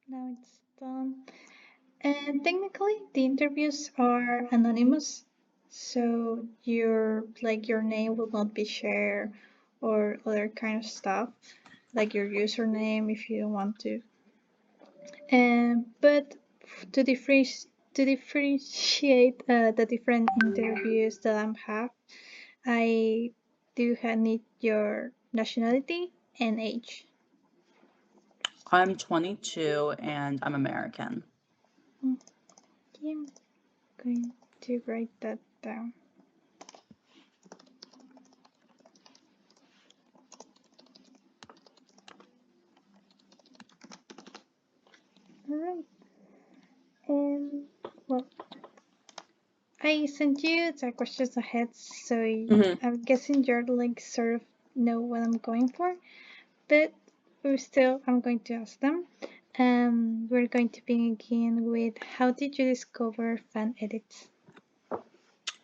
Now it's done. And technically, the interviews are anonymous, so your name will not be shared or other kind of stuff, like your username if you don't want to. But to differentiate the different interviews that I have, I need your nationality and age. I'm 22 and I'm American. Okay, I'm going to write that down. All right. And well, I sent you the questions ahead, so Hmm. I'm guessing you're like sort of know what I'm going for. But I'm going to ask them. We're going to begin with how did you discover fan edits?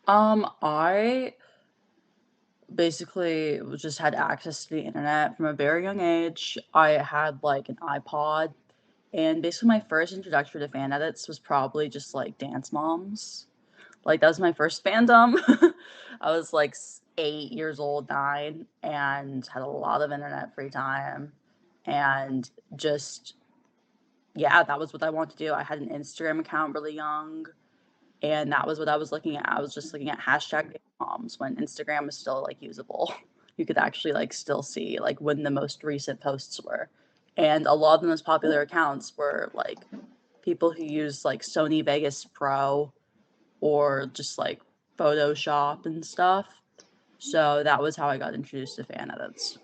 I basically just had access to the internet from a very young age. I had like an iPod, and basically my first introduction to fan edits was probably just like Dance Moms. Like that was my first fandom. I was like 8 years old, 9, and had a lot of internet free time, and just yeah, that was what I wanted to do. I had an Instagram account really young, and that was what I was looking at. I was just looking at hashtag moms when Instagram was still like usable. You could actually like still see like when the most recent posts were. And a lot of the most popular accounts were like people who use like Sony Vegas Pro or just like Photoshop and stuff. So that was how I got introduced to fan edits.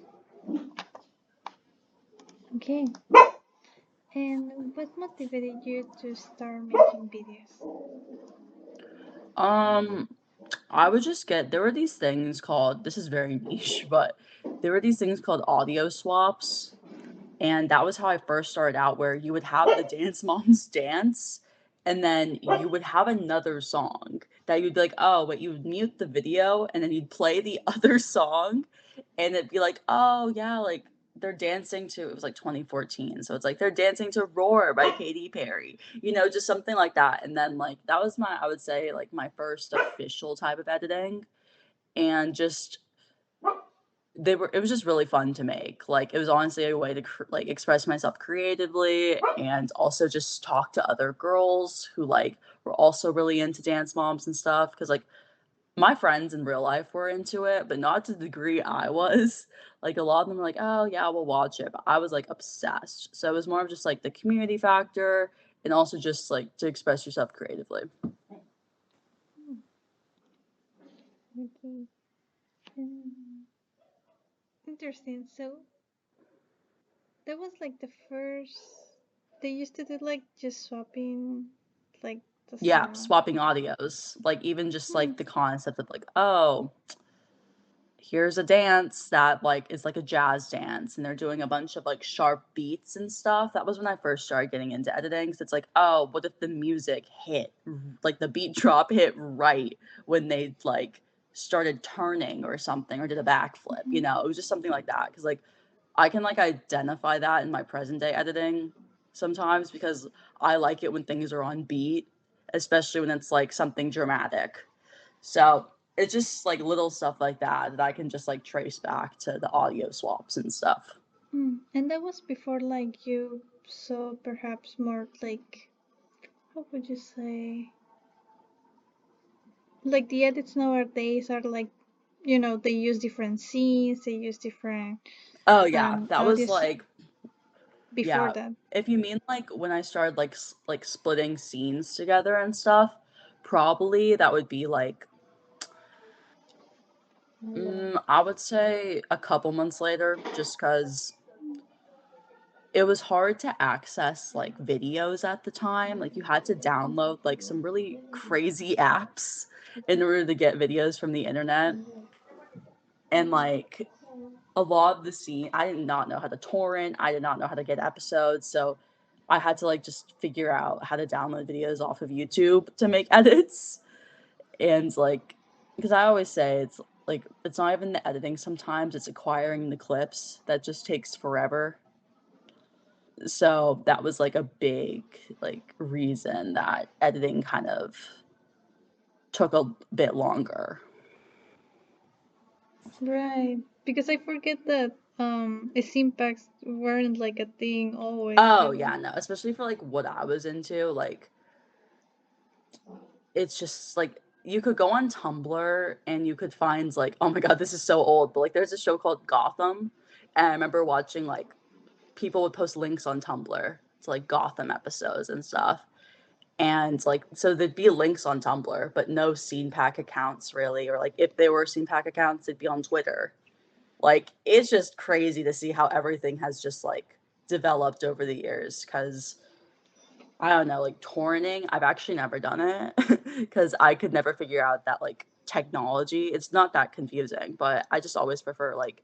Okay. And what motivated you to start making videos? Um, I would just get there were these things called this is very niche, but there were these things called audio swaps. And that was how I first started out, where you would have the Dance Moms dance, and then you would have another song that you'd be like, oh, but you would mute the video, and then you'd play the other song, and it'd be like, oh, yeah, like they're dancing to, it was like 2014. So it's like they're dancing to Roar by Katy Perry, just something like that. And then, like, that was I would say, like, my first official type of editing. And just it was just really fun to make. Like, it was honestly a way to like express myself creatively and also just talk to other girls who like were also really into Dance Moms and stuff, because like my friends in real life were into it, but not to the degree I was. Like, a lot of them were like, oh yeah, we'll watch it, but I was like obsessed. So it was more of just like the community factor, and also just like to express yourself creatively. Okay. Um, Interesting. So that was like the first. They used to do like just swapping, like the Yeah, song. swapping audios, like even just Hmm. like the concept of like, oh, here's a dance that like is like a jazz dance, and they're doing a bunch of like sharp beats and stuff. That was when I first started getting into editing. So it's like, oh, what if the music hit, like the beat drop hit right when they like started turning or something, or did a backflip, it was just something like that, because like I can like identify that in my present day editing sometimes, because I like it when things are on beat, especially when it's like something dramatic. So it's just like little stuff like that that I can just like trace back to the audio swaps and stuff. And that was before like you saw perhaps more like how would you say like the edits nowadays are like they use different scenes, they use different Oh yeah, that was audios like before yeah. that. If you mean like when I started like like splitting scenes together and stuff, probably that would be like I would say a couple months later, just because it was hard to access like videos at the time. Like, you had to download like some really crazy apps in order to get videos from the internet. And like a lot of the scene, I did not know how to torrent, I did not know how to get episodes. So I had to like just figure out how to download videos off of YouTube to make edits. And like, because I always say it's like, it's not even the editing sometimes, it's acquiring the clips that just takes forever. So that was like a big like reason that editing kind of took a bit longer. Right. Because I forget that scene packs weren't like a thing always. Oh So yeah, no, especially for like what I was into, like it's just like you could go on Tumblr and you could find like, oh my god, this is so old, but like there's a show called Gotham, and I remember watching like people would post links on Tumblr to like Gotham episodes and stuff. And like so there'd be links on Tumblr, but no scene pack accounts really, or like if there were scene pack accounts, it'd be on Twitter. Like it's just crazy to see how everything has just like developed over the years because I don't know, like torrenting, I've actually never done it because I could never figure out that like technology. It's not that confusing, but I just always prefer like,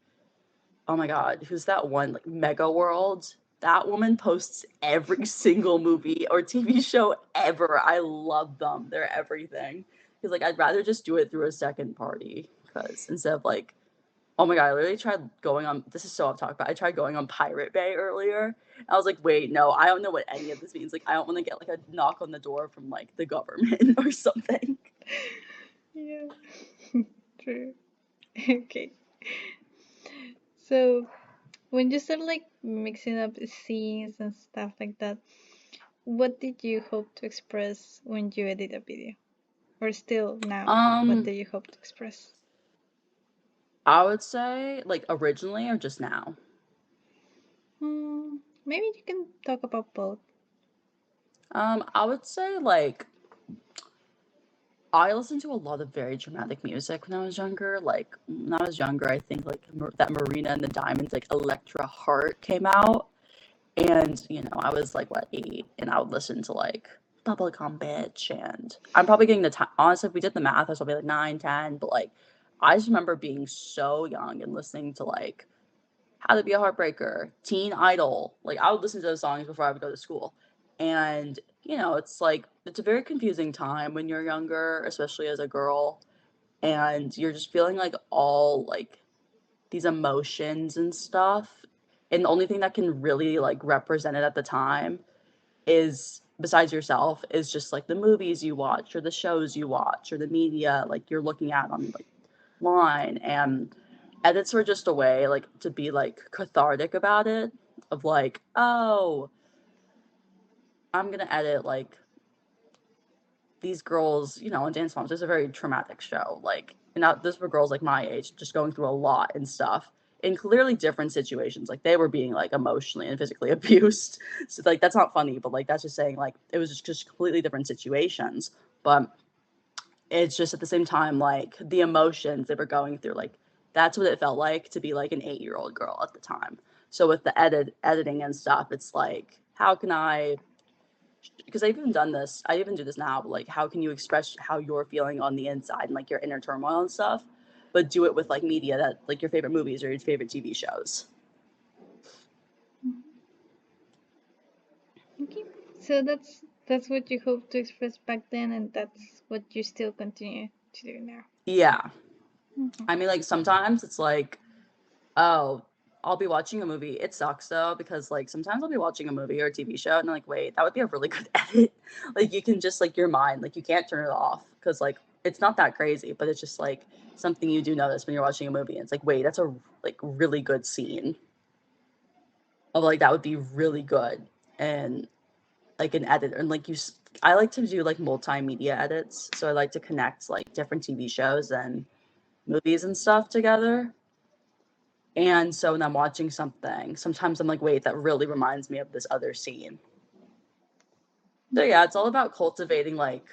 oh my god, who's that one like Mega World? That woman posts every single movie or TV show ever. I love them. They're everything. Because like I'd rather just do it through a second party because instead of like oh my god, I literally tried going on. This is so off topic, but I tried going on Pirate Bay earlier. I was like, wait, no, I don't know what any of this means. Like, I don't want to get like a knock on the door from like the government or something. yeah. True. Okay. So when you start like mixing up scenes and stuff like that, what did you hope to express when you edit a video? Or still now, what do Um, you hope to express? I would say like originally or just now. Maybe you can talk about both. I would say like I listened to a lot of very dramatic music when I was younger. Like when I was younger, I think like that Marina and the Diamonds, like Electra Heart came out. And, you know, I was like, what, 8, and I would listen to like Bubblegum Bitch. And I'm probably getting the time. Honestly, if we did the math, I was probably like 9, 10. But like, I just remember being so young and listening to like How to Be a Heartbreaker, Teen Idol. Like, I would listen to those songs before I would go to school. And, you know, it's like, it's a very confusing time when you're younger, especially as a girl. And you're just feeling like all like these emotions and stuff. And the only thing that can really like represent it at the time is besides yourself is just like the movies you watch or the shows you watch or the media like you're looking at on like line and edits were just a way like to be like cathartic about it of like oh I'm gonna edit like these girls, you know, on Dance Moms, it's a very traumatic show. Like, and not those were girls like my age, just going through a lot and stuff in clearly different situations. Like they were being like emotionally and physically abused. So like that's not funny, but like that's just saying like it was just completely different situations. But it's just at the same time like the emotions they were going through, like that's what it felt like to be like an 8-year-old girl at the time. So with the editing and stuff, it's like how can I because I've even done this. I even do this now. But like, how can you express how you're feeling on the inside and like your inner turmoil and stuff, but do it with like media that like your favorite movies or your favorite TV shows. Okay. So that's what you hope to express back then, and that's what you still continue to do now. Yeah, Mhm. I mean, like sometimes it's like, oh, I'll be watching a movie. It sucks though because like sometimes I'll be watching a movie or a TV show and I'm like, wait, that would be a really good edit. Like you can just like your mind, like you can't turn it off because like it's not that crazy, but it's just like something you do notice when you're watching a movie. And it's like, wait, that's a like really good scene. Of like that would be really good and like an editor and like I like to do like multimedia edits, so I like to connect like different TV shows and movies and stuff together. And so when I'm watching something, sometimes I'm like, wait, that really reminds me of this other scene. So yeah, it's all about cultivating like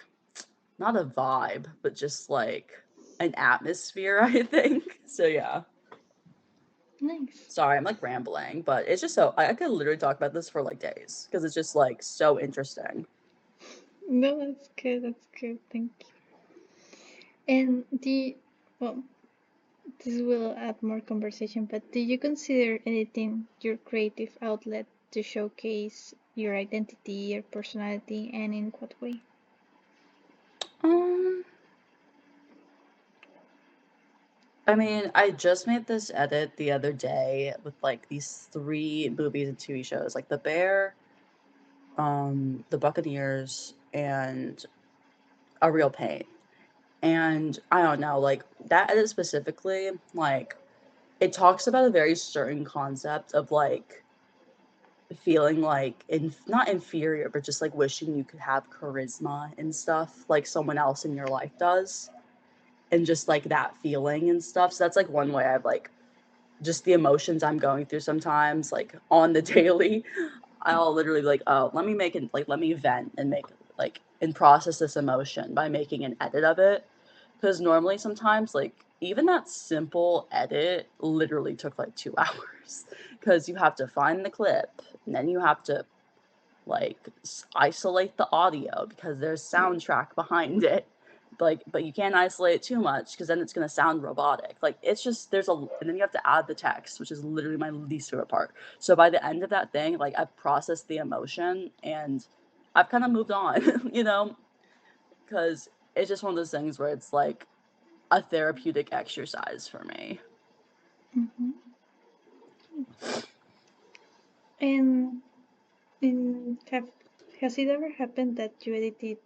not a vibe, but just like an atmosphere, I think. So yeah. Nice. Sorry, I'm like rambling, but it's just so I could literally talk about this for like days because it's just like so interesting. No, that's good. That's good. Thank you. And well, this will add more conversation, but do you consider editing your creative outlet to showcase your identity, your personality, and in what way? I mean, I just made this edit the other day with like these 3 movies and TV shows, like The Bear, The Buccaneers, and A Real Pain. And I don't know, like that edit specifically, like it talks about a very certain concept of like feeling like not inferior, but just like wishing you could have charisma and stuff like someone else in your life does. And just like that feeling and stuff. So that's like one way I've like just the emotions I'm going through sometimes, like on the daily. I'll literally be like, oh, let me make it like let me vent and make like and process this emotion by making an edit of it. Because normally sometimes like even that simple edit literally took like 2 hours. Because you have to find the clip and then you have to like isolate the audio because there's soundtrack behind it, like, but you can't isolate it too much because then it's going to sound robotic. Like it's just and then you have to add the text, which is literally my least favorite part. So by the end of that thing, like I've processed the emotion and I've kind of moved on, because it's just one of those things where it's like a therapeutic exercise for me. Mm-hmm. And has it ever happened that you edited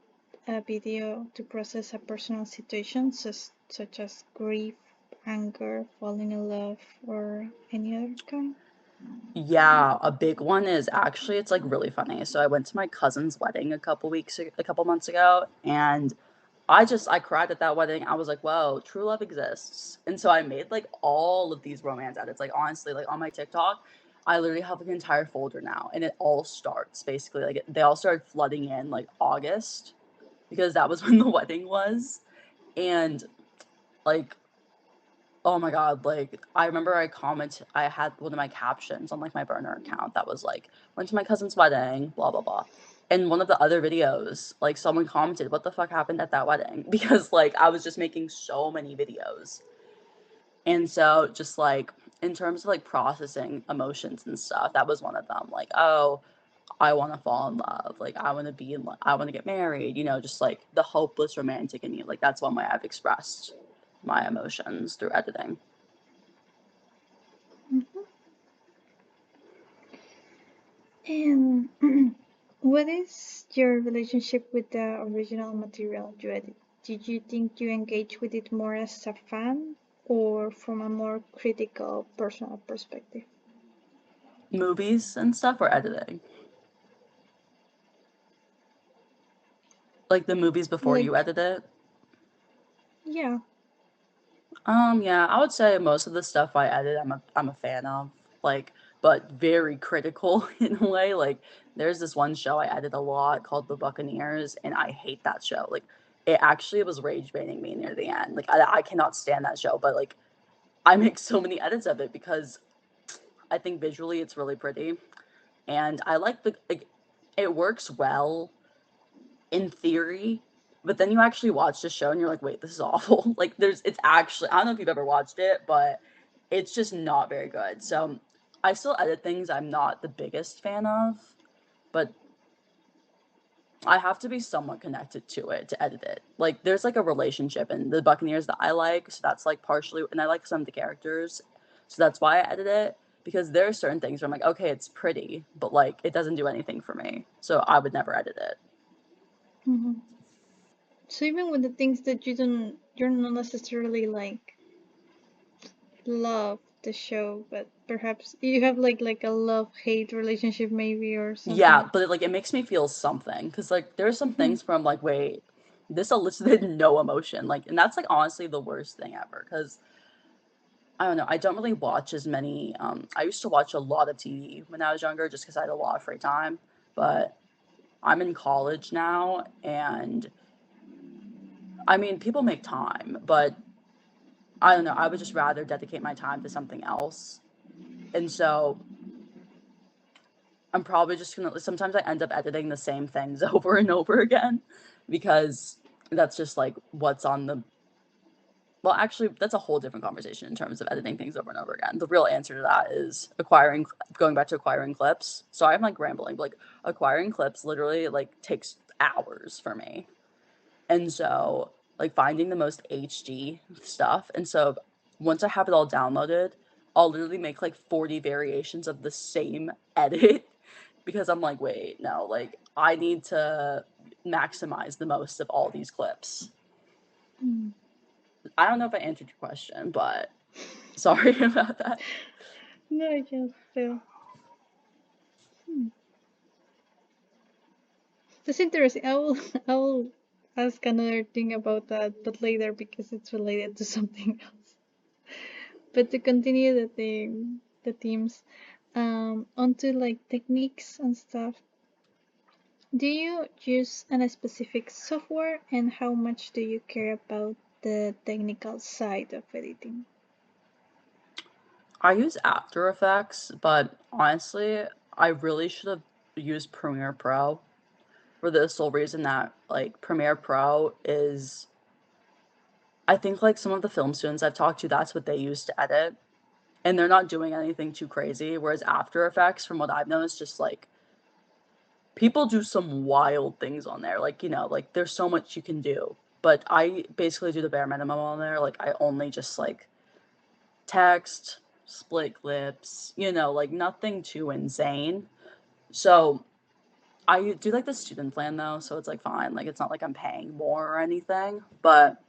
a video to process a personal situation, such as grief, anger, falling in love, or any other kind? Yeah, a big one is actually it's like really funny. So I went to my cousin's wedding a couple months ago, and I cried at that wedding. I was like, "Whoa, true love exists." And so I made like all of these romance edits. Like honestly, like on my TikTok, I literally have like an entire folder now, and it all starts basically like they all started flooding in like August because that was when the wedding was, and like oh my god, like I remember I had one of my captions on like my burner account that was like, went to my cousin's wedding, blah blah blah. And one of the other videos, like someone commented, what the fuck happened at that wedding? Because like I was just making so many videos. And so just like in terms of like processing emotions and stuff, that was one of them. Like, oh, I want to fall in love. Like I want to be in love. I want to get married, just like the hopeless romantic in me. Like that's one way I've expressed my emotions through editing. Mhm. And what is your relationship with the original material you edit? Did you think you engage with it more as a fan or from a more critical personal perspective? Movies and stuff or editing? Like the movies before you Like, edit it? yeah. Yeah, I would say most of the stuff I edit I'm a fan of. Like, but very critical in a way. Like there's this one show I edit a lot called The Buccaneers, and I hate that show. Like it actually was rage baiting me near the end. Like I cannot stand that show, but like I make so many edits of it because I think visually it's really pretty. And I like the like it works well in theory, but then you actually watch the show and you're like, wait, this is awful. Like it's actually I don't know if you've ever watched it, but it's just not very good. So I still edit things I'm not the biggest fan of, but I have to be somewhat connected to it to edit it. Like there's like a relationship in the Buccaneers that I like, so that's like partially, and I like some of the characters, so that's why I edit it. Because there are certain things where I'm like, okay, it's pretty, but like it doesn't do anything for me, so I would never edit it. Hmm. So even with the things that you're not necessarily like love the show, but perhaps you have like a love-hate relationship maybe or Yeah, something. but it makes me feel something because like there's some Hmm. things where I'm like, wait, this elicited no emotion, like, and that's like honestly the worst thing ever. Because I don't know, I don't really watch as many. I used to watch a lot of TV when I was younger, just because I had a lot of free time. But I'm in college now, and I mean, people make time, but I don't know. I would just rather dedicate my time to something else, and so I'm probably just gonna sometimes I end up editing the same things over and over again because that's just like what's on the well, actually, that's a whole different conversation in terms of editing things over and over again. The real answer to that is going back to acquiring clips. So I'm like rambling, but like acquiring clips literally like takes hours for me. And so like finding the most HD stuff. And so once I have it all downloaded, I'll literally make like 40 variations of the same edit because I'm like, wait, no, like I need to maximize the most of all these clips. Mm. I don't know if I answered your question, but sorry about that. No, I just feel. That's interesting. I will ask another thing about that, but later because it's related to something else. But to continue the themes, onto like techniques and stuff. Do you use a specific software, and how much do you care about the technical side of editing? I use After Effects, but honestly, I really should have used Premiere Pro for the sole reason that like Premiere Pro is I think like some of the film students I've talked to, that's what they use to edit. And they're not doing anything too crazy. Whereas After Effects, from what I've noticed, just like people do some wild things on there. Like, like there's so much you can do. But I basically do the bare minimum on there. Like I only just like text, split clips, like nothing too insane. So I do like the student plan though, so it's like fine. Like it's not like I'm paying more or anything. But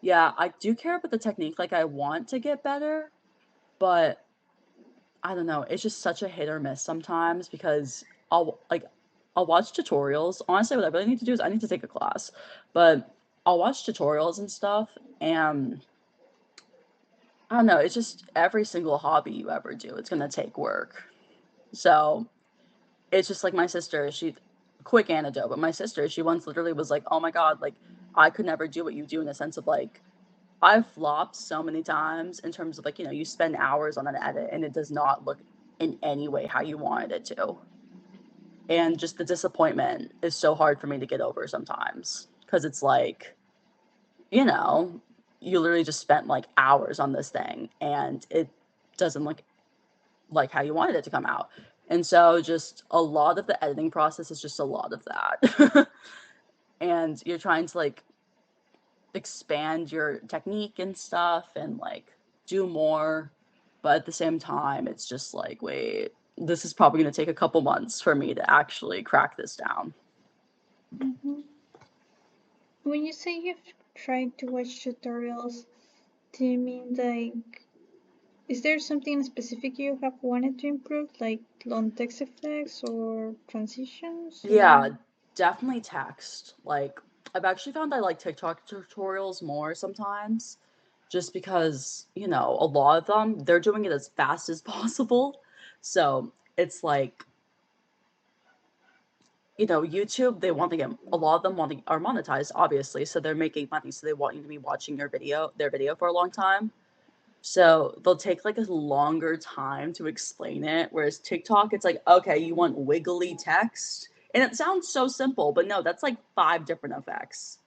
yeah, I do care about the technique. Like I want to get better, but I don't know. It's just such a hit or miss sometimes because I'll watch tutorials. Honestly, what I really need to do is I need to take a class. But I'll watch tutorials and stuff and I don't know, it's just every single hobby you ever do, it's gonna take work. So it's just like my sister, she quick anecdote, but my sister, she once literally was like, "Oh my God, like I could never do what you do," in the sense of like I've flopped so many times in terms of like, you spend hours on an edit and it does not look in any way how you wanted it to. And just the disappointment is so hard for me to get over sometimes because it's like, you know, you literally just spent like hours on this thing and it doesn't look like how you wanted it to come out. And so just a lot of the editing process is just a lot of that. And you're trying to like expand your technique and stuff and like do more. But at the same time, it's just like, wait, this is probably going to take a couple months for me to actually crack this down. Hmm. When you say you've tried to watch tutorials, do you mean like, is there something specific you have wanted to improve, like long text effects or transitions? Yeah, definitely text. Like, I've actually found I like TikTok tutorials more sometimes just because, a lot of them, they're doing it as fast as possible. So it's like, YouTube, they want to get a lot of them are monetized, obviously. So they're making money. So they want you to be watching their video for a long time. So they'll take like a longer time to explain it. Whereas TikTok, it's like, okay, you want wiggly text. And it sounds so simple, but no, that's like 5 different effects.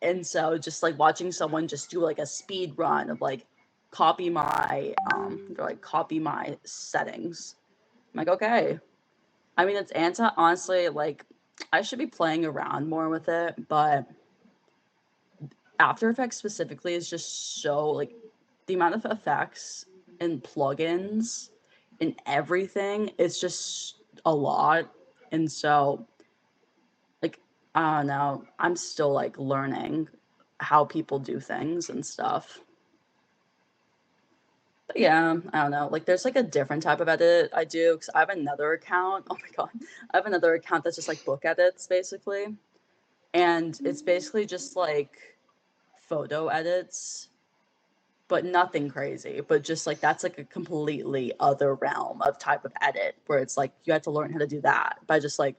And so just like watching someone just do like a speed run of like they're like copy my settings. I'm like, okay. I mean, it's honestly, like, I should be playing around more with it, but After Effects specifically is just so, like, the amount of effects and plugins and everything is just a lot. And so, like, I don't know, I'm still, like, learning how people do things and stuff. But yeah, I don't know. Like, there's like a different type of edit I do because I have another account. Oh my God. I have another account that's just like book edits basically. And it's basically just like photo edits, but nothing crazy. But just like that's like a completely other realm of type of edit where it's like you have to learn how to do that by just like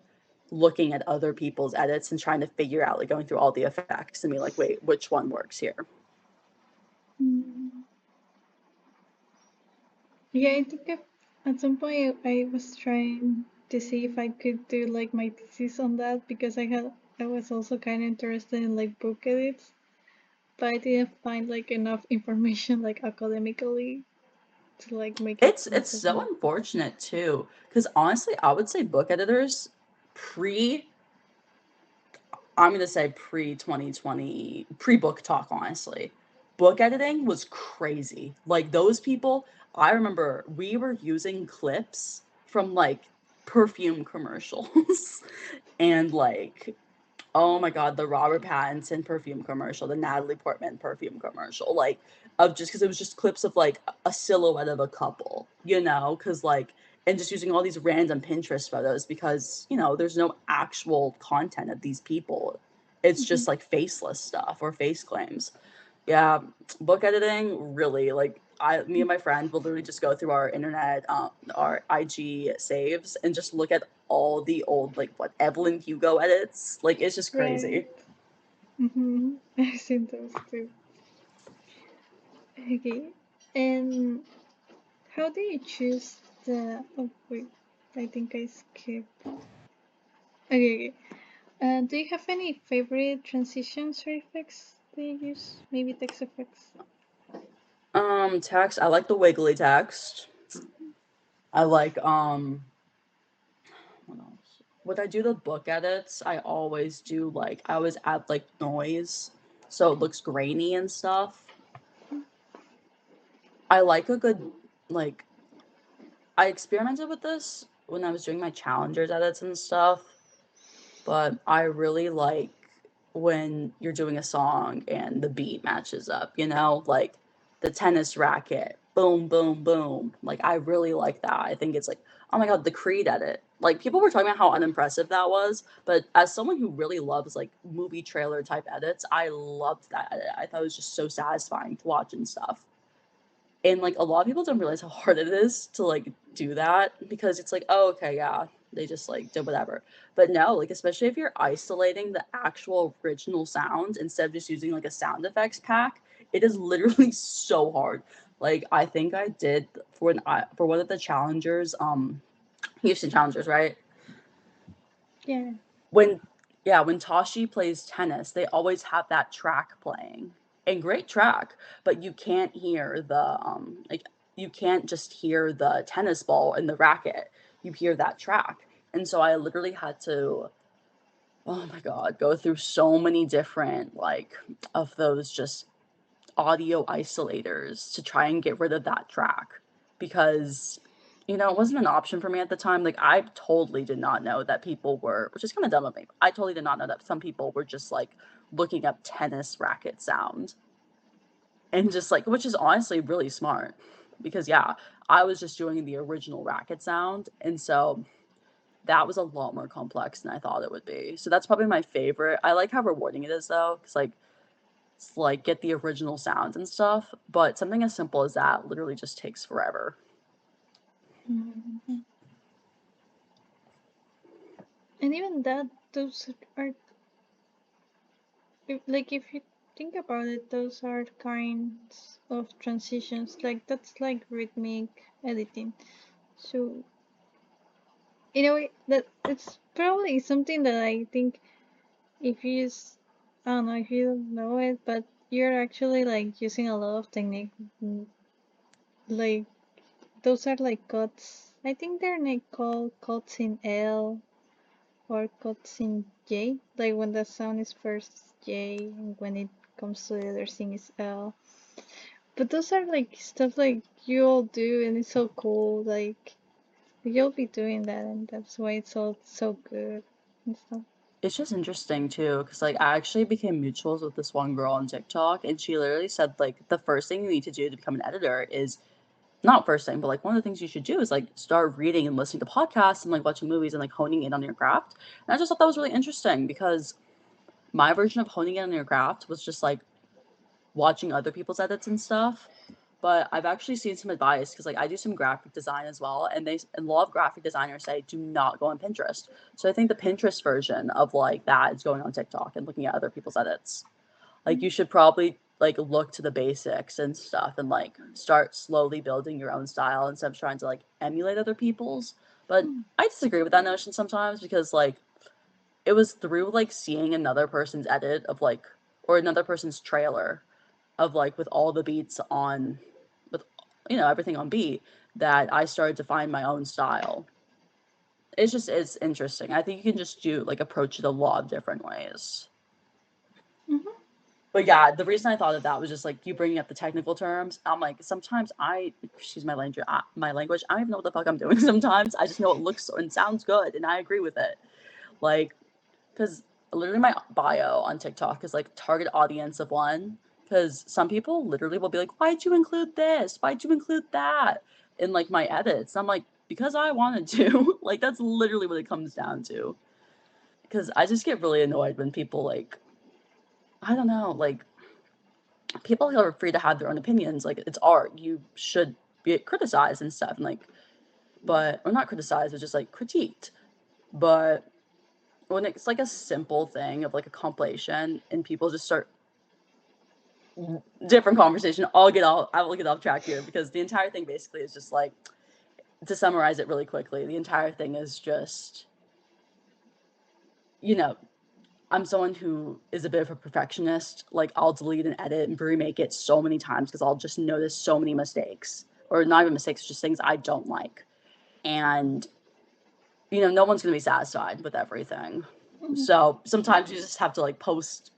looking at other people's edits and trying to figure out like going through all the effects and be like, wait, which one works here? Mm. Yeah, I think at some point I was trying to see if I could do like my thesis on that because I was also kind of interested in like book edits, but I didn't find like enough information like academically to like make it It's so possible. unfortunate too, because honestly, I would say book editors pre I'm gonna say pre 2020 pre book talk honestly. book editing was crazy. Like those people, I remember we were using clips from like perfume commercials and like, oh my god, the Robert Pattinson perfume commercial, the Natalie Portman perfume commercial, like of just because it was just clips of like a silhouette of a couple, you know, because like and just using all these random Pinterest photos because you know there's no actual content of these people. It's Mm-hmm. just like faceless stuff or face claims. Yeah, book editing really like me and my friend will literally just go through our internet, our IG saves and just look at all the old like what Evelyn Hugo edits. Like it's just Right. crazy. Mm-hmm. I've seen those too. Okay. And how do you choose the? Oh wait, I think I skipped. Okay. Okay. Do you have any favorite transitions or effects that you use? Maybe text effects. Text. I like the wiggly text. I like what else? When I do the book edits, I always do like I always add like noise so it looks grainy and stuff. I like a good like I experimented with this when I was doing my challengers edits and stuff, but I really like when you're doing a song and the beat matches up, you know, like the tennis racket, boom, boom, boom. Like I really like that. I think it's like, oh my god, the Creed edit. Like people were talking about how unimpressive that was, but as someone who really loves like movie trailer type edits, I loved that edit. I thought it was just so satisfying to watch and stuff. And like a lot of people don't realize how hard it is to like do that because it's like, oh, okay, yeah, they just like did whatever. But no, like especially if you're isolating the actual original sound instead of just using like a sound effects pack, it is literally so hard. Like I think I did for one of the challengers, Houston Challengers, right? Yeah. When yeah, when Tashi plays tennis, they always have that track playing. And great track, but you can't hear the like you can't just hear the tennis ball and the racket. You hear that track. And so I literally had to oh my god, go through so many different like of those just audio isolators to try and get rid of that track because you know, it wasn't an option for me at the time. Like I totally did not know that people were, which is kind of dumb of me. I totally did not know that some people were just like looking up tennis racket sound and just like, which is honestly really smart because yeah, I was just doing the original racket sound, and so that was a lot more complex than I thought it would be. So that's probably my favorite. I like how rewarding it is though, because like it's like get the original sounds and stuff, but something as simple as that literally just takes forever. Mm-hmm. And even that, those are like if you think about it, those are kinds of transitions. Like that's like rhythmic editing. So in a way, that it's probably something that I think if you use, I don't know if you don't know it, but you're actually like using a lot of technique. mm, Like those are like cuts. I think they're like called cuts in L or cuts in J. Like when the sound is first J and when it comes to the other thing is L. But those are like stuff like you all do and it's so cool. Like you'll be doing that and that's why it's all so good and stuff. It's just interesting too, because like I actually became mutuals with this one girl on TikTok, and she literally said like the first thing you need to do to become an editor is not first thing, but like one of the things you should do is like start reading and listening to podcasts and like watching movies and like honing in on your craft. And I just thought that was really interesting because my version of honing in on your craft was just like watching other people's edits and stuff. But I've actually seen some advice because like I do some graphic design as well, and a lot of graphic designers say do not go on Pinterest. So I think the Pinterest version of like that is going on TikTok and looking at other people's edits. Like you should probably like look to the basics and stuff and like start slowly building your own style instead of trying to like emulate other people's. But Mm. I disagree with that notion sometimes because like it was through like seeing another person's edit of like or another person's trailer of like with all the beats on with you know everything on beat that I started to find my own style. It's interesting. I think you can just do like approach it a lot of different ways. Mhm. But yeah, the reason I thought of that was just like you bringing up the technical terms. I'm like, sometimes excuse my language. I don't even know what the fuck I'm doing. Sometimes I just know it looks and sounds good, and I agree with it. Like, because literally my bio on TikTok is like target audience of one. Because some people literally will be like, "Why'd you include this? Why'd you include that?" In like my edits. I'm like, because I wanted to. Like that's literally what it comes down to. Because I just get really annoyed when people like, I don't know, like people are free to have their own opinions. Like it's art. You should be criticized and stuff. And like, but or not criticized, but just like critiqued. But when it's like a simple thing of like a compilation and people just start different conversation, I will get off track here because the entire thing basically is just like to summarize it really quickly. The entire thing is just, you know, I'm someone who is a bit of a perfectionist. Like I'll delete and edit and remake it so many times because I'll just notice so many mistakes, or not even mistakes, just things I don't like. And no one's gonna be satisfied with everything. Mhm. So sometimes you just have to like post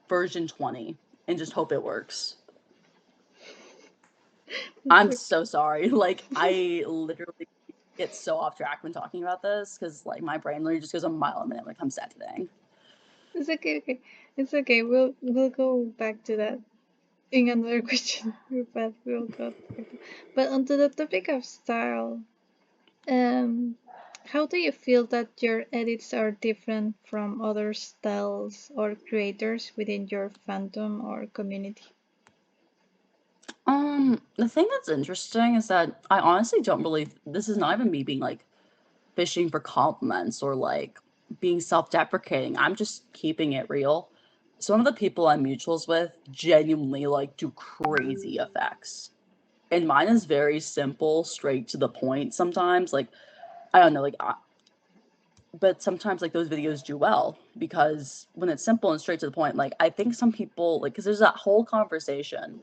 version 20 and just hope it works. It's I'm okay. so sorry. Like I literally get so off track when talking about this because like my brain literally just goes a mile a minute when it comes to editing. It's okay, okay. It's okay. We'll go back to that in another question. But we'll go back to. But onto the topic of style, um, how do you feel that your edits are different from other styles or creators within your fandom or community? The thing that's interesting is that I honestly don't really. This is not even me being like fishing for compliments or like being self-deprecating. I'm just keeping it real. Some of the people I'm mutuals with genuinely like do crazy effects. And mine is very simple, straight to the point sometimes. Like, I don't know, but sometimes like those videos do well because when it's simple and straight to the point, like I think some people like because there's that whole conversation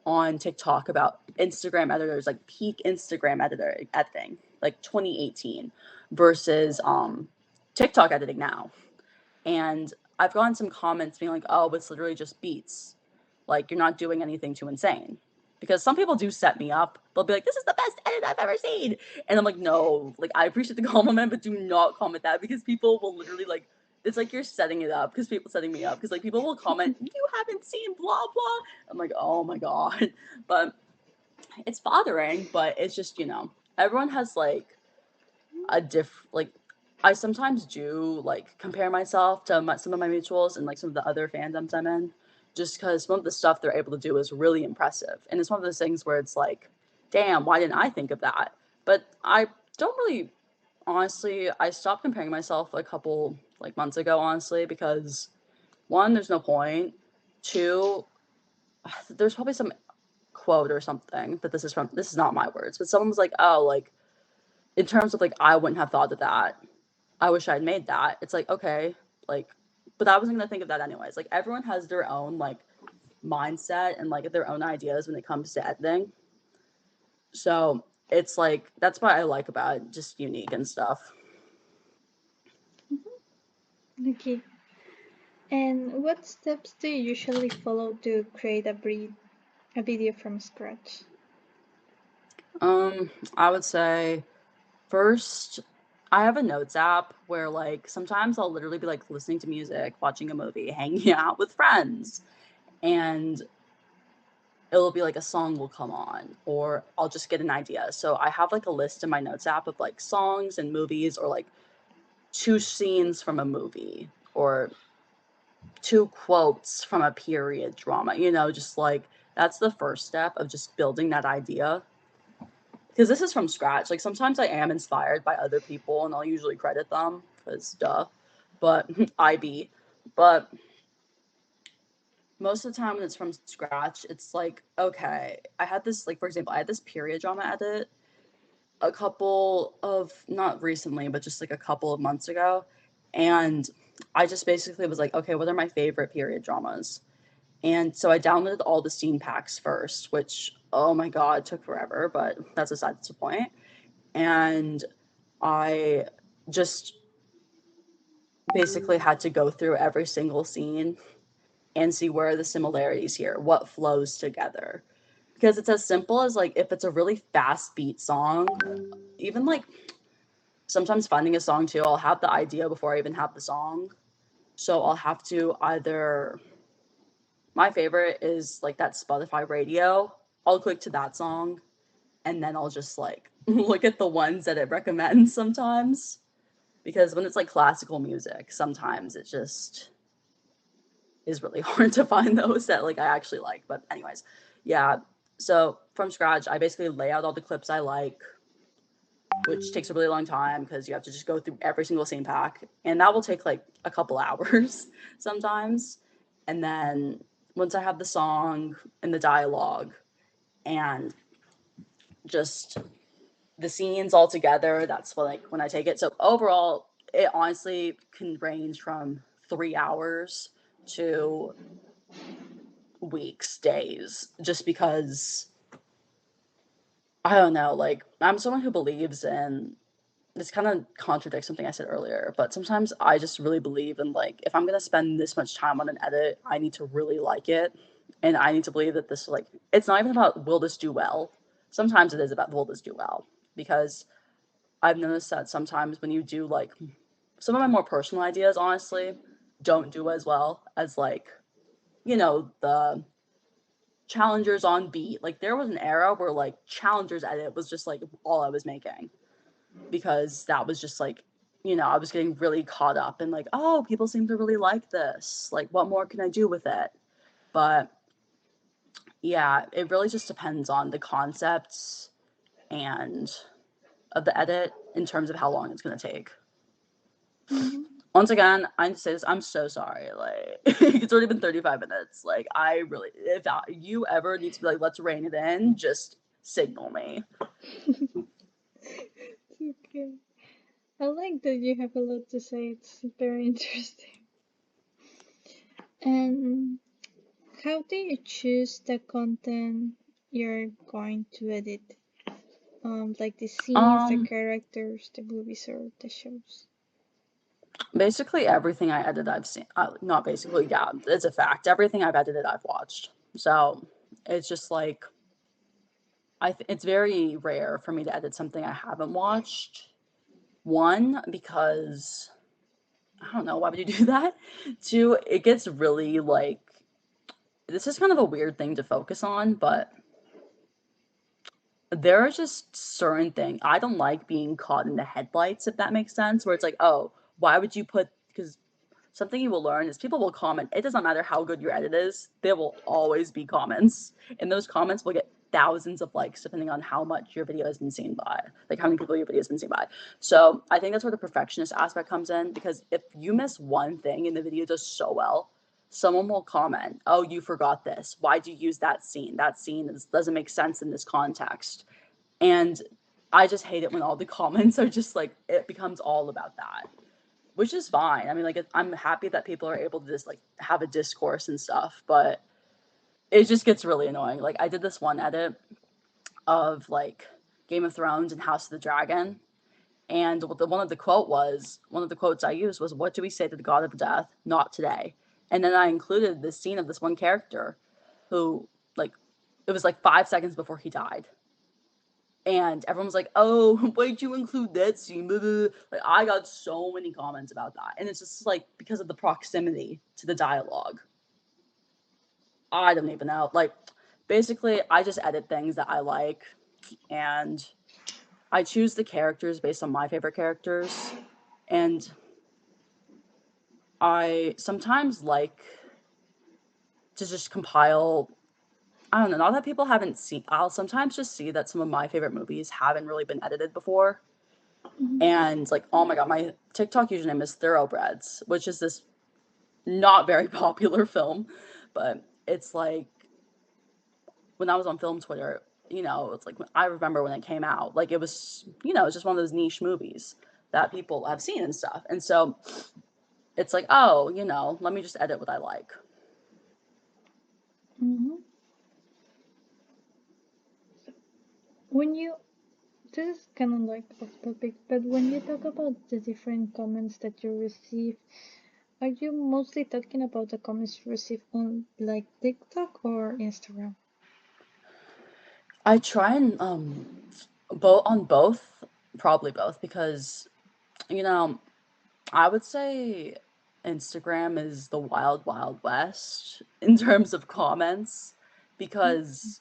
on TikTok about Instagram editors, like peak Instagram editing, like 2018 versus TikTok editing now. And I've gotten some comments being like, "Oh, it's literally just beats. Like you're not doing anything too insane." Because some people do set me up. They'll be like, "This is the best edit I've ever seen," and I'm like, "No, like I appreciate the compliment, but do not comment that because people will literally like." It's like you're setting it up because people setting me up because like people will comment, "You haven't seen blah blah." I'm like, "Oh my god," but it's bothering. But it's just everyone has like a like I sometimes do like compare myself to some of my mutuals and like some of the other fandoms I'm in, just because some of the stuff they're able to do is really impressive, and it's one of those things where it's like, damn, why didn't I think of that? But I don't really, honestly, I stopped comparing myself a couple like months ago, honestly, because one, there's no point. Two, there's probably some quote or something that this is from. This is not my words, but someone was like, oh, like in terms of like I wouldn't have thought of that. I wish I'd made that. It's like, okay, like, but I wasn't gonna think of that anyways. Like, everyone has their own like mindset and like their own ideas when it comes to editing. So it's like that's what I like about it, just unique and stuff. Okay. And what steps do you usually follow to create a video from scratch? I would say first, I have a notes app where like sometimes I'll literally be like listening to music, watching a movie, hanging out with friends, and it'll be like a song will come on or I'll just get an idea. So I have like a list in my notes app of like songs and movies or like two scenes from a movie or two quotes from a period drama, just like that's the first step of just building that idea. Because this is from scratch. Like sometimes I am inspired by other people and I'll usually credit them because duh. But IB. But most of the time when it's from scratch, it's like, okay, I had this, like, for example, I had this period drama edit a couple of, not recently, but just like a couple of months ago. And I just basically was like, okay, what are my favorite period dramas? And so I downloaded all the scene packs first, which, oh my God, took forever, but that's aside the point. And I just basically had to go through every single scene and see where are the similarities here, what flows together. Because it's as simple as like if it's a really fast beat song, even like sometimes finding a song too, I'll have the idea before I even have the song. So I'll have to either, my favorite is like that Spotify radio. I'll click to that song and then I'll just like look at the ones that it recommends sometimes. Because when it's like classical music, sometimes it just is really hard to find those that like I actually like. But anyways, yeah. So from scratch, I basically lay out all the clips I like, which takes a really long time because you have to just go through every single scene pack, and that will take like a couple hours sometimes. And then once I have the song and the dialogue and just the scenes all together, that's what, like when I take it. So overall, it honestly can range from 3 hours to weeks, days, just because I don't know, like I'm someone who believes in, this kind of contradicts something I said earlier, but sometimes I just really believe in like if I'm gonna spend this much time on an edit, I need to really like it. And I need to believe that this like it's not even about will this do well. Sometimes it is about will this do well. Because I've noticed that sometimes when you do like some of my more personal ideas, honestly, don't do as well as like, the challengers on beat. Like there was an era where like challengers edit was just like all I was making because that was just like, I was getting really caught up in like, oh, people seem to really like this. Like, what more can I do with it? But yeah, it really just depends on the concepts and of the edit in terms of how long it's going to take. Mm-hmm. Once again, I need to say this. I'm so sorry. Like, it's already been 35 minutes. Like, I really, if you ever need to be like, let's rein it in, just signal me. It's okay. I like that you have a lot to say. It's very interesting. And how do you choose the content you're going to edit? Like the scenes, the Um, characters, the movies, or the shows. Basically everything I edit, I've seen. Not basically, yeah, it's a fact. Everything I've edited, I've watched. So it's just like it's very rare for me to edit something I haven't watched. One, because I don't know why would you do that. Two, it gets really like this is kind of a weird thing to focus on, but there are just certain things I don't like being caught in the headlights, if that makes sense. Where it's like, oh, why would you put? Because something you will learn is people will comment. It doesn't matter how good your edit is, there will always be comments, and those comments will get thousands of likes depending on how much your video has been seen by, like how many people your video has been seen by. So I think that's where the perfectionist aspect comes in because if you miss one thing and the video does so well, someone will comment, oh, you forgot this. Why'd you use that scene? That scene doesn't make sense in this context. And I just hate it when all the comments are just like, it becomes all about that, which is fine. I mean, like, I'm happy that people are able to just like have a discourse and stuff, but it just gets really annoying. Like, I did this one edit of like Game of Thrones and House of the Dragon, and one of the quotes I used was, "What do we say to the god of death? Not today." And then I included this scene of this one character, who like, it was like 5 seconds before he died, and everyone was like, "Oh, why'd you include that scene?" Blah, blah, blah. Like I got so many comments about that, and it's just like because of the proximity to the dialogue. I don't even know. Like, basically, I just edit things that I like, and I choose the characters based on my favorite characters, and I sometimes like to just compile. I don't know. Not that people haven't seen. I'll sometimes just see that some of my favorite movies haven't really been edited before, Mm-hmm. and like, oh my god, my TikTok username is Thoroughbreds, which is this not very popular film, but it's like when I was on film Twitter, it's like I remember when it came out, like it was, it's just one of those niche movies that people have seen and stuff. And so it's like, oh, let me just edit what I like. Mm-hmm. When you, this is kind of like off topic, but when you talk about the different comments that you receive, are you mostly talking about the comments you receive on like TikTok or Instagram? I try and both, probably both, because you know, I would say Instagram is the wild, wild west in terms of comments because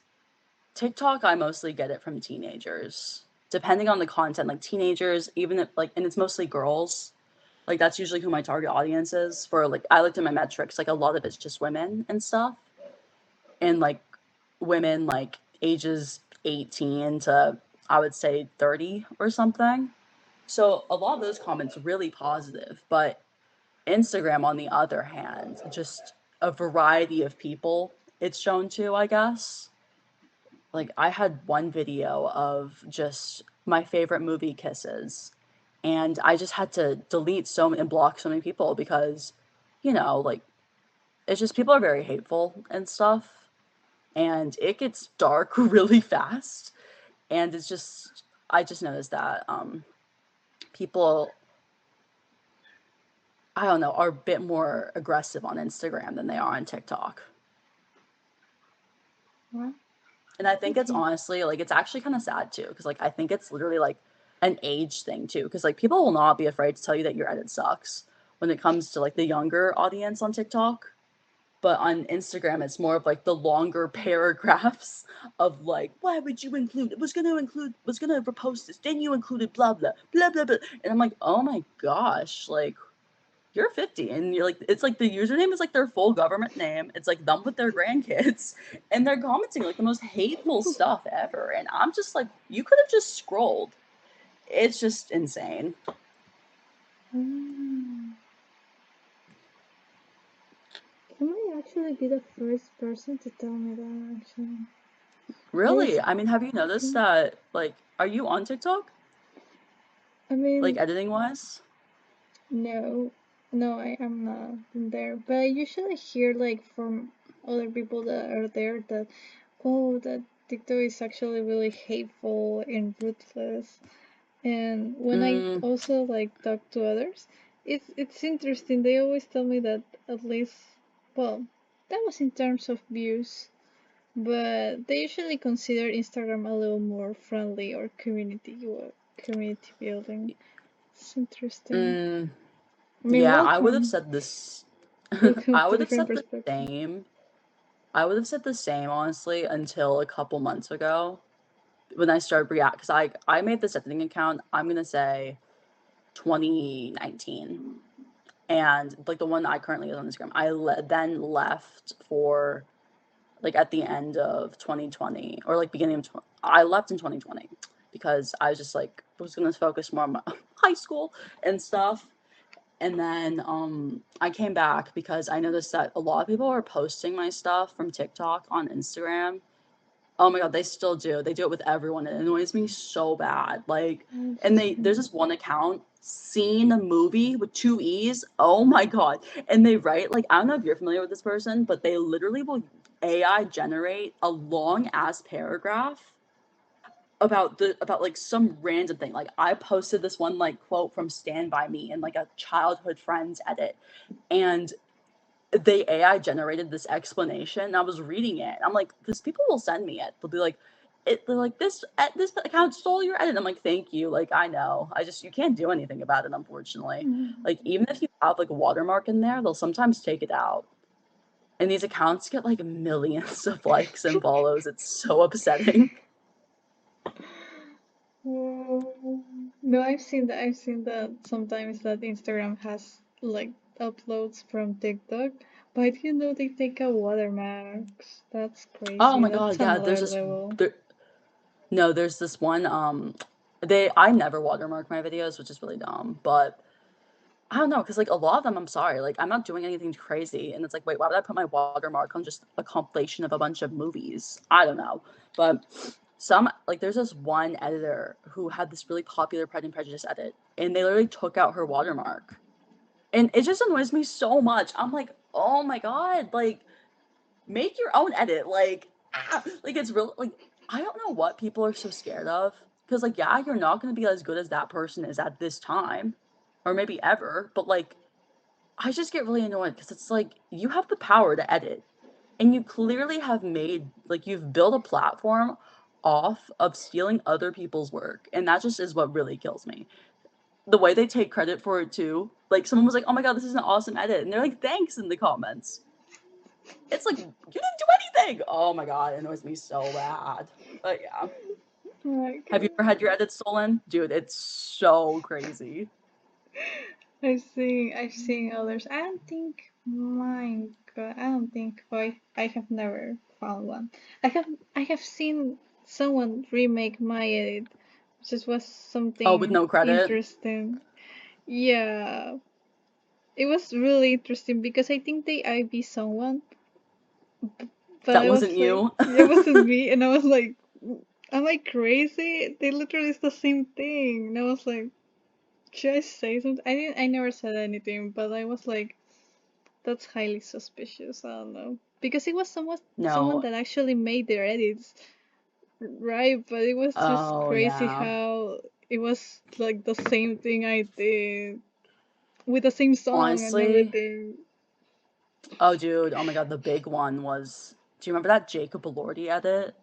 TikTok, I mostly get it from teenagers. Depending on the content, like teenagers, even if like, and it's mostly girls. Like that's usually who my target audience is for. Like I looked at my metrics, like a lot of it's just women and stuff, and like women like ages 18 to I would say 30 or something. So a lot of those comments really positive, but Instagram, on the other hand, just a variety of people it's shown to, I guess. Like, I had one video of just my favorite movie kisses, and I just had to delete so many and block so many people because, like, it's just people are very hateful and stuff, and it gets dark really fast. And it's just, I just noticed that people, I don't know, are a bit more aggressive on Instagram than they are on TikTok. What? And I think it's Okay. honestly like it's actually kind of sad too, because like I think it's literally like an age thing too, because like people will not be afraid to tell you that your edit sucks when it comes to like the younger audience on TikTok. But on Instagram, it's more of like the longer paragraphs of like, why would you include? It was gonna include, was gonna repost this. Then you included blah blah blah blah blah. And I'm like, oh my gosh, like you're 50 and you're like it's like the username is like their full government name. It's like them with their grandkids and they're commenting like the most hateful stuff ever. And I'm just like, you could have just scrolled. It's just insane. Mm. You might actually be the first person to tell me that, actually. Really? Yes, I mean, have you noticed that like are you on TikTok? I Like mean, editing wise? no, no, I am not there. But I usually hear like from other people that are there that, oh, that TikTok is actually really hateful and ruthless. And when I Mm, also like talk to others, it's interesting. They always tell me that at least, well, that was in terms of views, but they usually consider Instagram a little more friendly or community building. It's interesting. mm, I mean, yeah, I would have welcome, said this. welcome I to would have different said the perspectives. same. I would have said the same honestly until a couple months ago when I started React, because I made this editing account, I'm gonna say 2019, and like the one I currently use on Instagram, then left for like at the end of 2020 or like beginning of I left in 2020 because I was just like was gonna focus more on my high school and stuff. And then I came back because I noticed that a lot of people are posting my stuff from TikTok on Instagram. Oh my god, they still do. They do it with everyone. It annoys me so bad. Like, and there's this one account, seen a movie with two E's. Oh my god. And they write like I don't know if you're familiar with this person, but they literally will AI generate a long ass paragraph about like some random thing. Like I posted this one like quote from Stand By Me in like a childhood friend's edit. And they AI generated this explanation. And I was reading it. And I'm like, because people will send me it. They'll be like, they're like this account stole your edit. I'm like, thank you. Like I know. I just you can't do anything about it, unfortunately. Like even if you have like a watermark in there, they'll sometimes take it out. And these accounts get like millions of likes and follows. It's so upsetting. No, I've seen that. I've seen that sometimes that Instagram has like uploads from TikTok, but I didn't know they take out watermarks. That's Oh crazy. my That's god, yeah. another level. There's this one. I never watermark my videos, which is really dumb. But I don't know, because like a lot of them, I'm sorry, like I'm not doing anything crazy, and it's like, wait, why would I put my watermark on just a compilation of a bunch of movies? I don't know, but there's this one editor who had this really popular Pride and Prejudice edit, and they literally took out her watermark, and it just annoys me so much. I'm like, oh my god, like make your own edit, like it's real, like I don't know what people are so scared of, because like yeah, you're not gonna be as good as that person is at this time, or maybe ever, but like I just get really annoyed because it's like you have the power to edit, and you clearly have made like you've built a platform off of stealing other people's work, and that just is what really kills me. The way they take credit for it too. Like someone was like, "Oh my god, this is an awesome edit," and they're like, "Thanks" in the comments. It's like you didn't do anything. Oh my god, it annoys me so bad. But yeah, have you Okay. ever had your edits stolen, dude? It's so crazy. I've seen others. I don't think mine. I don't think I have never found one. I have seen someone remake my edit, which was Oh, with something no credit. interesting. Yeah, it was really interesting because I think they IB someone, but That I was wasn't like, you. it wasn't me, and I was like, am I crazy? They literally is the same thing, and I was like, should I say something? I never said anything, but I was like, that's highly suspicious. I don't know because it was someone No. that actually made their edits, right? But it was just Oh crazy yeah. how it was like the same thing I did with the same song and Honestly, everything. oh dude, oh my god, the big one was. Do you remember that Jacob Elordi edit?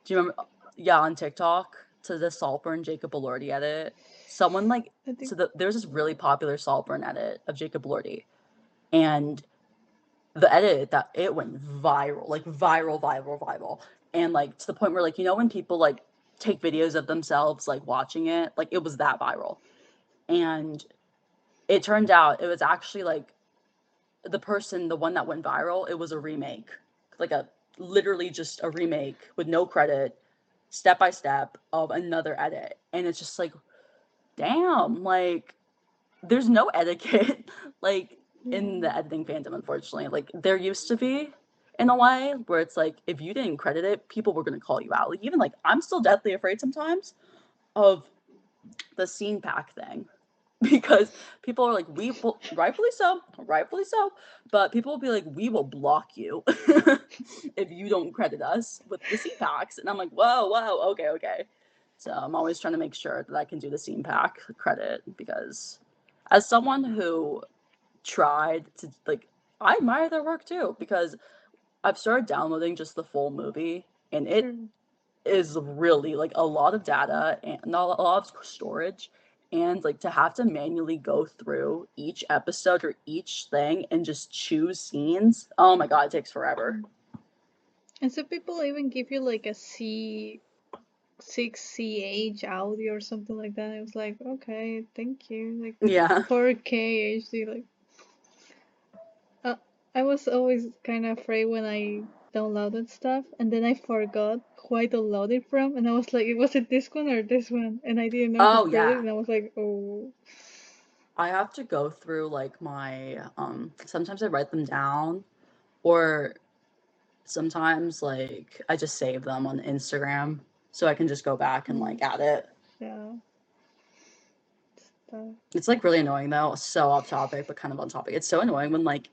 Do you remember? Yeah, on TikTok to the Saltburn Jacob Elordi edit. Someone like I think there's this really popular Saltburn edit of Jacob Elordi, and the edit that it went viral, like viral, viral, viral, and like to the point where like when people like take videos of themselves like watching it, like it was that viral, and it turned out it was actually like the one that went viral, it was a remake, like a literally just a remake with no credit, step by step of another edit, and it's just like, damn, like there's no etiquette like in yeah. the editing fandom, unfortunately. Like there used to be in a way where it's like if you didn't credit it, people were gonna call you out. Like even like I'm still deathly afraid sometimes of the scene pack thing. Because people are like, we will, rightfully so, but people will be like, we will block you if you don't credit us with the scene packs. And I'm like, whoa, whoa, okay, okay. So I'm always trying to make sure that I can do the scene pack credit because as someone who tried to like, I admire their work too because I've started downloading just the full movie and it Sure. is really like a lot of data and not a lot of storage, and like to have to manually go through each episode or each thing and just choose scenes, oh my god, it takes forever. And some people even give you like a C6CH audio or something like that. I was like, okay, thank you. Like Yeah. 4K HD. Like, uh, I was always kind of afraid when I downloaded stuff, and then I forgot who I downloaded from, and I was like, was it this one or this one? And I didn't know who Oh created it, yeah, and I was like, oh, I have to go through like my sometimes I write them down, or sometimes like I just save them on Instagram so I can just go back and mm, like add it. yeah, stuff. It's like really annoying though, so off topic but kind of on topic. It's so annoying when like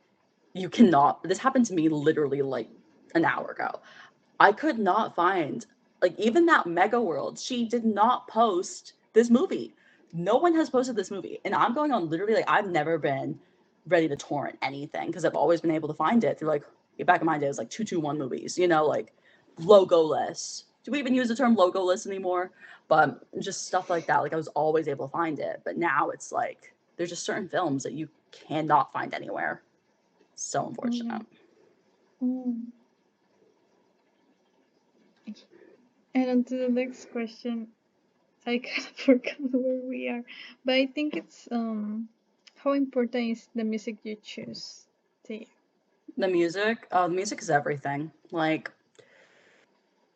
you cannot, this happened to me literally like an hour ago. I could not find, like, even that Mega World, she did not post this movie. No one has posted this movie. And I'm going on literally, like, I've never been ready to torrent anything because I've always been able to find it through, like, back in my day, it was like 221 movies, like logoless. Do we even use the term logoless anymore? But just stuff like that. Like, I was always able to find it. But now it's like, there's just certain films that you cannot find anywhere. So Mm, unfortunate. mm. And on to the next question. I kind of forgot where we are, but I think it's how important is the music you choose to you? The music is everything. Like,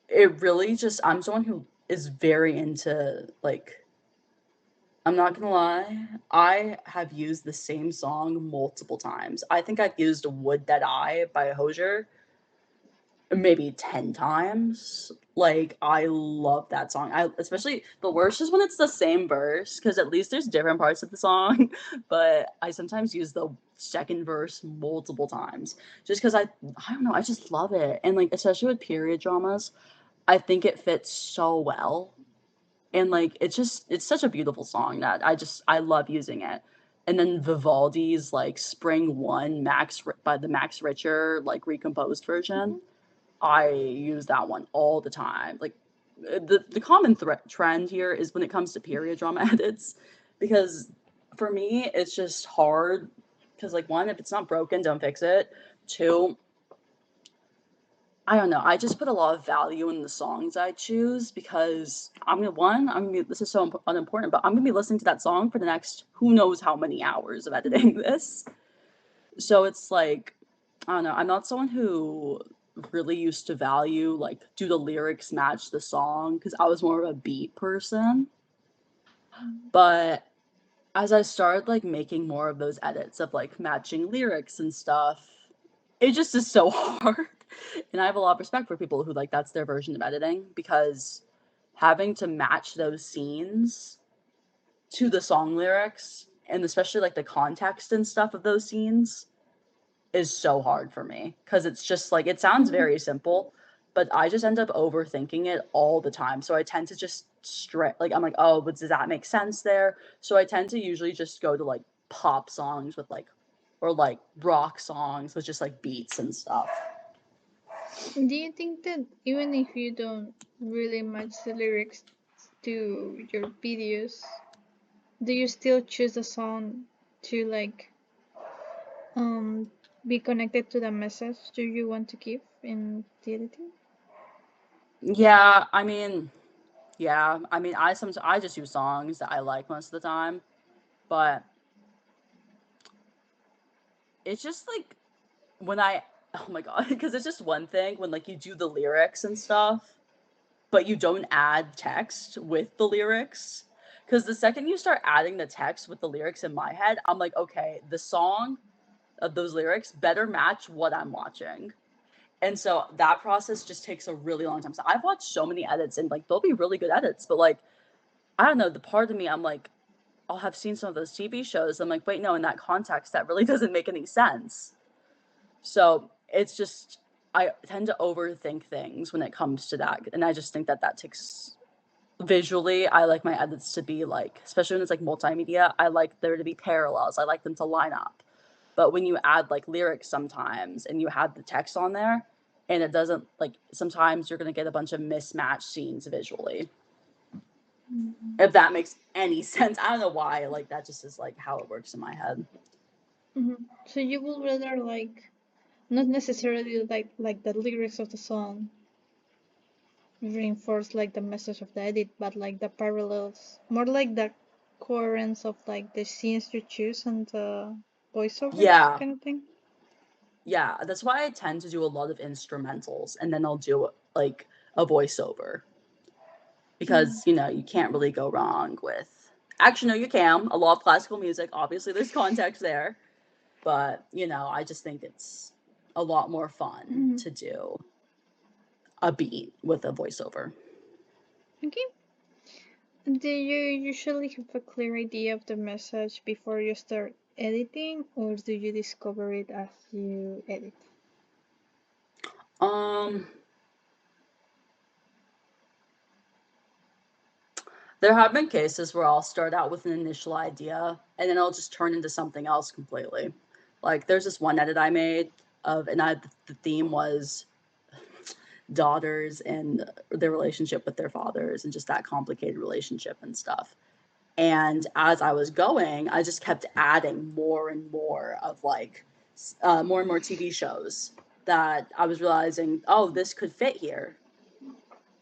it really just, I'm someone who is very into, like, I'm not gonna lie, I have used the same song multiple times. I think I've used Would That I by Hozier maybe 10 times. Like, I love that song. I especially the worst is when it's the same verse, because at least there's different parts of the song. But I sometimes use the second verse multiple times just because I don't know, I just love it. And like especially with period dramas, I think it fits so well. And like it's such a beautiful song that I love using it. And then Vivaldi's like Spring One by the Max Richter like recomposed version. I use that one all the time. Like the common trend here is when it comes to period drama edits, because for me it's just hard because like one, if it's not broken, don't fix it. Two, I don't know. I just put a lot of value in the songs I choose because this is so unimportant, but I'm gonna be listening to that song for the next who knows how many hours of editing this. So it's like, I don't know. I'm not someone who really used to value like do the lyrics match the song because I was more of a beat person. But as I started like making more of those edits of like matching lyrics and stuff, it just is so hard. And I have a lot of respect for people who like that's their version of editing because having to match those scenes to the song lyrics and especially like the context and stuff of those scenes is so hard for me because it's just like it sounds very simple, but I just end up overthinking it all the time. So I tend to just like I'm like, oh, but does that make sense there? So I tend to usually just go to like pop songs with like or like rock songs with just like beats and stuff. Do you think that even if you don't really match the lyrics to your videos, do you still choose a song to like be connected to the message do you want to give in the editing? Yeah, I mean, I just use songs that I like most of the time, but it's just like when I oh my god, because it's just one thing when like you do the lyrics and stuff, but you don't add text with the lyrics. Because the second you start adding the text with the lyrics in my head, I'm like, okay, the song of those lyrics better match what I'm watching. And so that process just takes a really long time. So I've watched so many edits and like they'll be really good edits, but like I don't know, the part of me I'm like, I'll have seen some of those TV shows. I'm like, wait, no, in that context, that really doesn't make any sense. So it's just, I tend to overthink things when it comes to that. And I just think that that takes, visually, I like my edits to be like, especially when it's like multimedia, I like there to be parallels. I like them to line up. But when you add like lyrics sometimes and you have the text on there, and it doesn't like sometimes you're gonna get a bunch of mismatched scenes visually. If that makes any sense. I don't know why, like that just is like how it works in my head. So you would rather like not necessarily like the lyrics of the song reinforce like the message of the edit, but like the parallels, more like the coherence of like the scenes you choose and the voiceovers Yeah. kind of thing. Yeah. That's why I tend to do a lot of instrumentals and then I'll do like a voiceover. Because, you know, you can't really go wrong with actually no, you can. A lot of classical music, obviously there's context there. But, you know, I just think it's a lot more fun to do a beat with a voiceover. Okay. Do you usually have a clear idea of the message before you start editing, or do you discover it as you edit? Um, there have been cases where I'll start out with an initial idea and then it'll just turn into something else completely. Like there's this one edit I made and the theme was daughters and their relationship with their fathers and just that complicated relationship and stuff. And as I was going, I just kept adding more and more of like more and more TV shows that I was realizing, oh, this could fit here.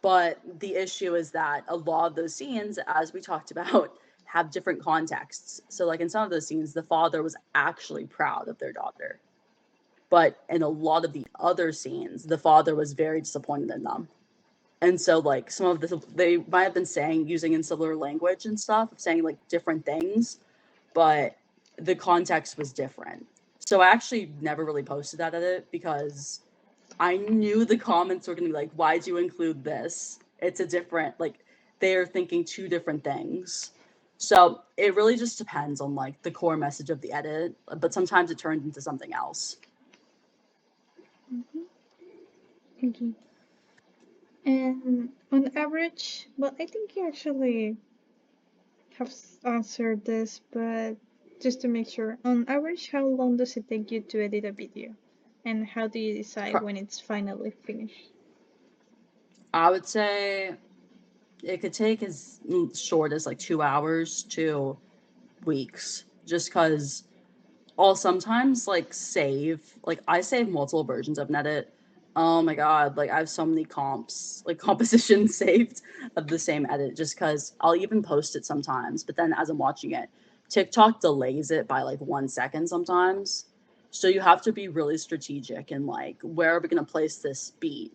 But the issue is that a lot of those scenes, as we talked about, have different contexts. So, like in some of those scenes, the father was actually proud of their daughter. But in a lot of the other scenes, the father was very disappointed in them. And so, like, some of they might have been saying, using in similar language and stuff, saying like different things, but the context was different. So, I actually never really posted that edit because I knew the comments were going to be like, why'd you include this? It's a different, like, they're thinking two different things. So it really just depends on like the core message of the edit, but sometimes it turns into something else. Okay. And on average, well, I think you actually have answered this, but just to make sure, on average, how long does it take you to edit a video? And how do you decide when it's finally finished? I would say it could take as short as like 2 hours to weeks, just because I'll sometimes like I save multiple versions of an edit. Oh my god, like I have so many compositions saved of the same edit just because I'll even post it sometimes, but then as I'm watching it, TikTok delays it by like 1 second sometimes. So you have to be really strategic and like, where are we gonna place this beat?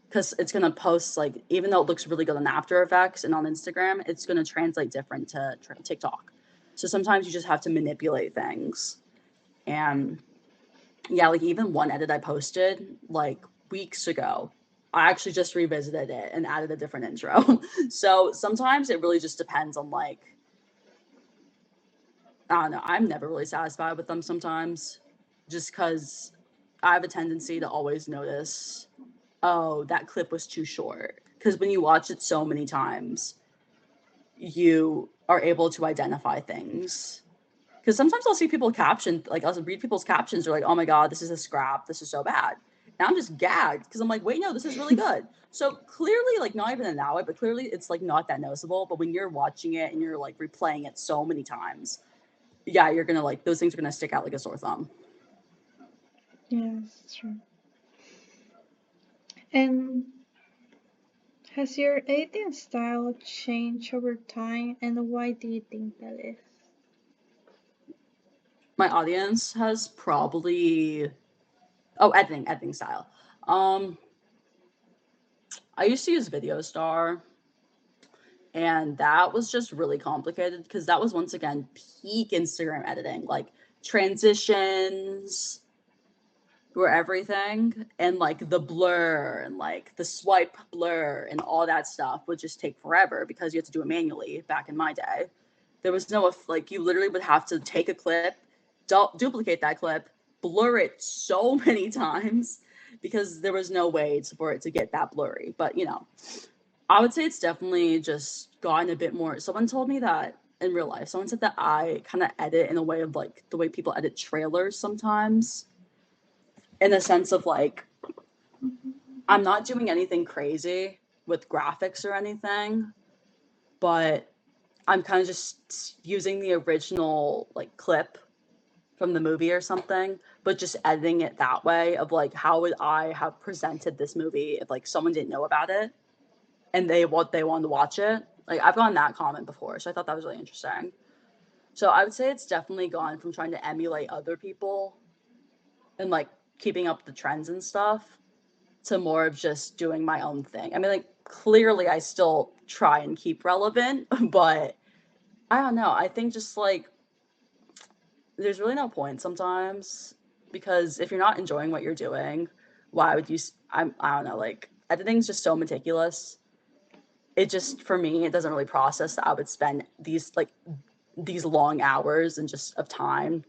Because it's gonna post, like, even though it looks really good on After Effects and on Instagram, it's gonna translate different to TikTok. So sometimes you just have to manipulate things. And yeah, like even one edit I posted like weeks ago, I actually just revisited it and added a different intro. So sometimes it really just depends on like, I don't know, I'm never really satisfied with them sometimes, just because I have a tendency to always notice, oh, that clip was too short. Because when you watch it so many times, you are able to identify things. Because sometimes I'll see people caption, like I'll read people's captions, they're like, oh my God, this is a scrap, this is so bad. And I'm just gagged because I'm like, wait, no, this is really good. So clearly, like, not even in that way, but clearly it's like not that noticeable. But when you're watching it and you're like replaying it so many times, yeah, you're gonna like, those things are gonna stick out like a sore thumb. Yeah, that's true. And has your editing style changed over time, and why do you think that is? My audience has probably, editing style. I used to use VideoStar, and that was just really complicated because that was once again peak Instagram editing, like transitions were everything, and like the blur and like the swipe blur and all that stuff would just take forever because you had to do it manually back in my day. There was no, like, you literally would have to take a clip, duplicate that clip, blur it so many times because there was no way for it to get that blurry. But I would say it's definitely just gotten a bit more. Someone told me that in real life. Someone said that I kind of edit in a way of like the way people edit trailers sometimes, in the sense of like, I'm not doing anything crazy with graphics or anything, but I'm kind of just using the original like clip from the movie or something, but just editing it that way of like, how would I have presented this movie if like someone didn't know about it and they wanted to watch it. Like, I've gotten that comment before, so I thought that was really interesting. So I would say it's definitely gone from trying to emulate other people and like keeping up the trends and stuff to more of just doing my own thing. I mean, like, clearly I still try and keep relevant, but I don't know. I think just like there's really no point sometimes, because if you're not enjoying what you're doing, why would you? I don't know. Like, everything's just so meticulous. It just, for me, it doesn't really process that I would spend these long hours and just of time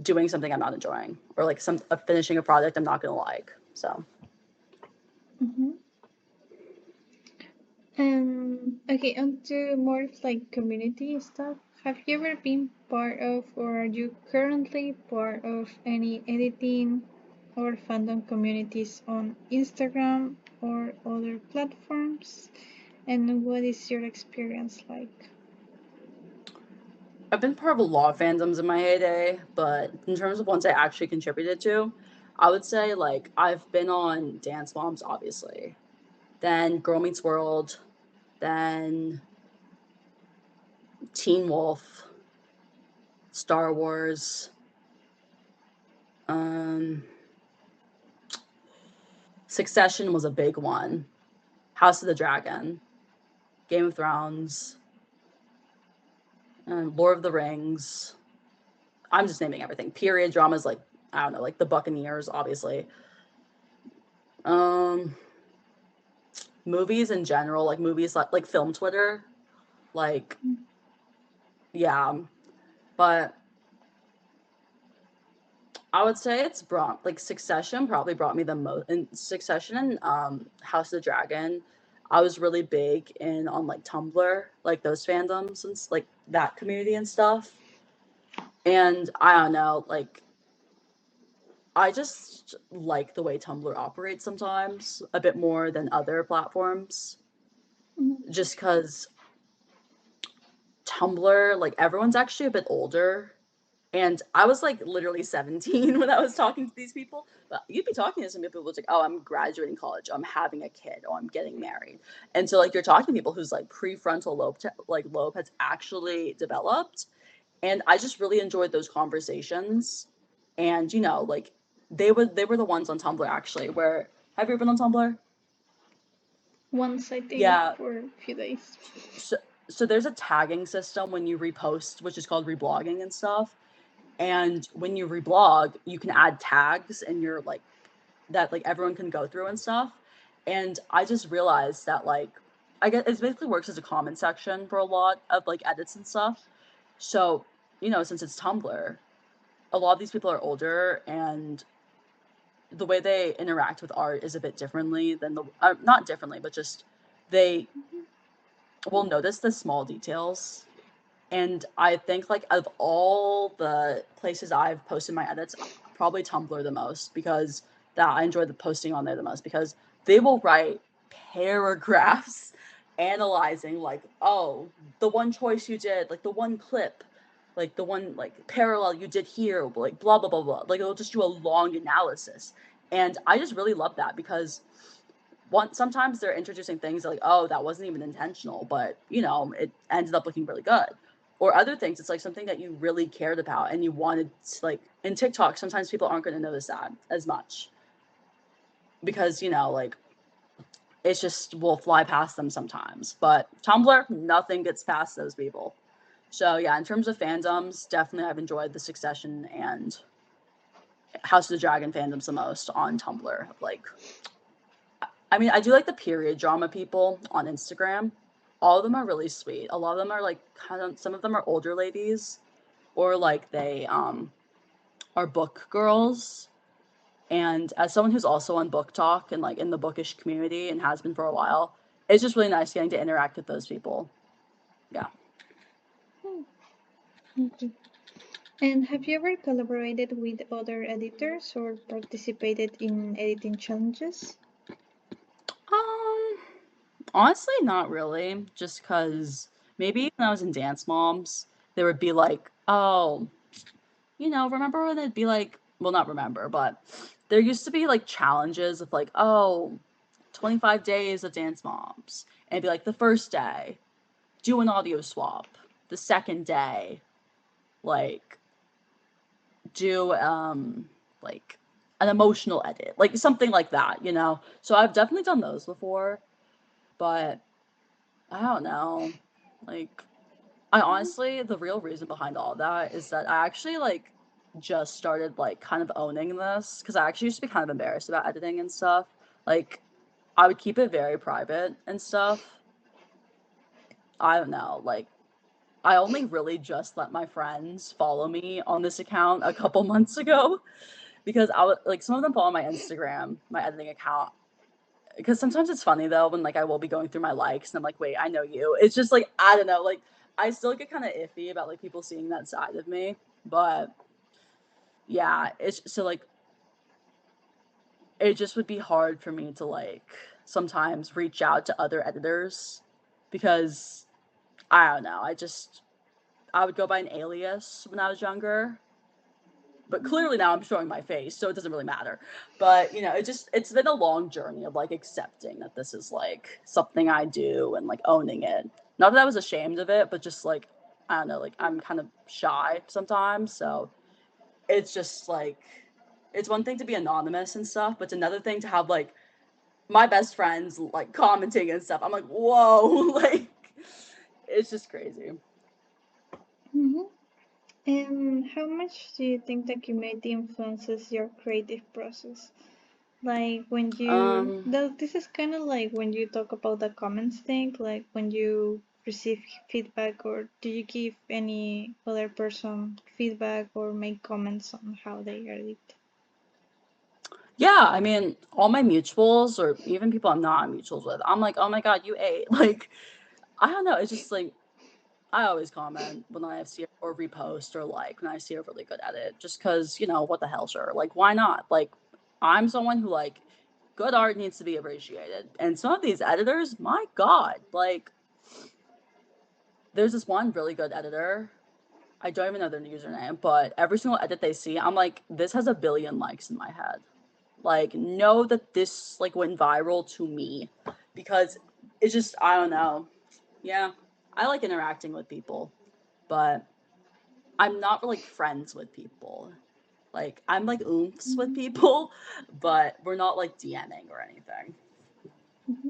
doing something I'm not enjoying, or like finishing a project I'm not gonna like. So Mm-hmm. Okay, on to more of like community stuff. Have you ever been part of, or are you currently part of any editing or fandom communities on Instagram or other platforms? And what is your experience like? I've been part of a lot of fandoms in my heyday, but in terms of ones I actually contributed to, I would say like I've been on Dance Moms, obviously, then Girl Meets World, then Teen Wolf, Star Wars, um, Succession was a big one, House of the Dragon, Game of Thrones, and Lord of the Rings. I'm just naming everything. Period dramas, like, I don't know, like the Buccaneers, obviously. Um, Movies in general, like movies like film Twitter, like, yeah. But I would say it's brought, like, Succession probably brought me the most. In Succession and House of the Dragon, I was really big in on like Tumblr, like those fandoms and like that community and stuff. And I don't know, like, I just like the way Tumblr operates sometimes a bit more than other platforms, Mhm. just because Tumblr, like, everyone's actually a bit older. And I was like literally 17 when I was talking to these people. But you'd be talking to some people who's like, oh, I'm graduating college, I'm having a kid, oh, I'm getting married. And so like you're talking to people whose like prefrontal lobe has actually developed. And I just really enjoyed those conversations. And you know, like they were the ones on Tumblr actually, where have you ever been on Tumblr? Once I think Yeah. for a few days. So so there's a tagging system when you repost, which is called reblogging and stuff. And when you reblog, you can add tags and you're like that like everyone can go through and stuff. And I just realized that like I guess it basically works as a comment section for a lot of like edits and stuff. So, you know, since it's Tumblr, a lot of these people are older and the way they interact with art is a bit differently than the not differently, but just they will notice the small details. And I think like of all the places I've posted my edits, probably Tumblr the most because that I enjoy the posting on there the most because they will write paragraphs analyzing like, oh, the one choice you did, like the one clip, like the one like parallel you did here, like blah blah blah blah. Like it'll just do a long analysis. And I just really love that because sometimes they're introducing things like, oh, that wasn't even intentional, but you know, it ended up looking really good. Or other things, it's like something that you really cared about and you wanted to, like in TikTok, sometimes people aren't going to notice that as much because, you know, like it's just will fly past them sometimes. But Tumblr, nothing gets past those people. So yeah, in terms of fandoms, definitely I've enjoyed the Succession and House of the Dragon fandoms the most on Tumblr. Like, I mean, I do like the period drama people on Instagram. All of them are really sweet. A lot of them are like kind of some of them are older ladies or like they are book girls. And as someone who's also on Book Talk and like in the bookish community and has been for a while, it's just really nice getting to interact with those people. Yeah. Okay. And have you ever collaborated with other editors or participated in editing challenges? Um Honestly, not really. Just because maybe when I was in Dance Moms, there would be like, oh, you know, remember when it'd be like, well, not remember, but there used to be like challenges of like, oh, 25 days of Dance Moms. And it'd be like the first day, do an audio swap. The second day, like, do like an emotional edit, like something like that, you know? So I've definitely done those before, but I don't know. Like, I honestly, the real reason behind all that is that I actually like just started like kind of owning this because I actually used to be kind of embarrassed about editing and stuff. Like, I would keep it very private and stuff. I don't know. Like, I only really just let my friends follow me on this account a couple months ago because I would like some of them follow my Instagram, my editing account. Because sometimes it's funny though when like I will be going through my likes and I'm like, wait, I know you. It's just like I don't know, like I still get kind of iffy about like people seeing that side of me, but yeah, it's so like it just would be hard for me to like sometimes reach out to other editors because I don't know, I would go by an alias when I was younger, but clearly now I'm showing my face, so it doesn't really matter. But you know, it's been a long journey of like accepting that this is like something I do and like owning it. Not that I was ashamed of it, but just like I don't know, like I'm kind of shy sometimes, so it's just like it's one thing to be anonymous and stuff, but it's another thing to have like my best friends like commenting and stuff. I'm like, whoa, like it's just crazy. Mm-hmm. And how much do you think documentary influences your creative process? Like when you, Um, though this is kind of like when you talk about the comments thing, like when you receive feedback, or do you give any other person feedback or make comments on how they edit? Yeah, I mean, all my mutuals or even people I'm not on mutuals with, I'm like, oh my God, you ate. Like, I don't know. It's just like, I always comment when I see or repost or like when I see a really good edit, just because, you know, what the hell, sure. Like, why not? Like, I'm someone who, like, good art needs to be appreciated. And some of these editors, my God, like, there's this one really good editor. I don't even know their username, but every single edit they see, I'm like, this has a billion likes in my head. Like, know that this, like, went viral to me because it's just, I don't know. Yeah, I like interacting with people, but I'm not like friends with people. Like I'm like oomphs with Mhm, people, but we're not like DMing or anything. mhm.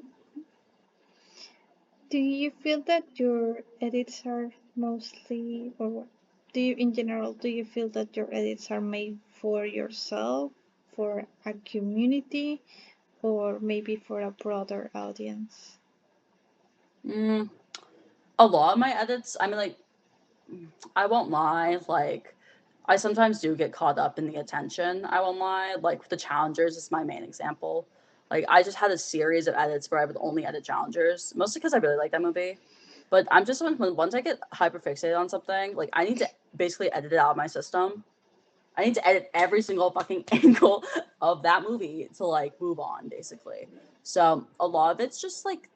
Do you feel that your edits are mostly, or do you, in general, do you feel that your edits are made for yourself, for a community, or maybe for a broader audience? Mm, a lot of my edits, I mean, like, I won't lie, like, I sometimes do get caught up in the attention. I won't lie. Like, the Challengers is my main example. Like, I just had a series of edits where I would only edit Challengers, mostly because I really like that movie. But I'm just when once I get hyper fixated on something, like, I need to basically edit it out of my system. I need to edit every single fucking angle of that movie to like move on, basically. So a lot of it's just like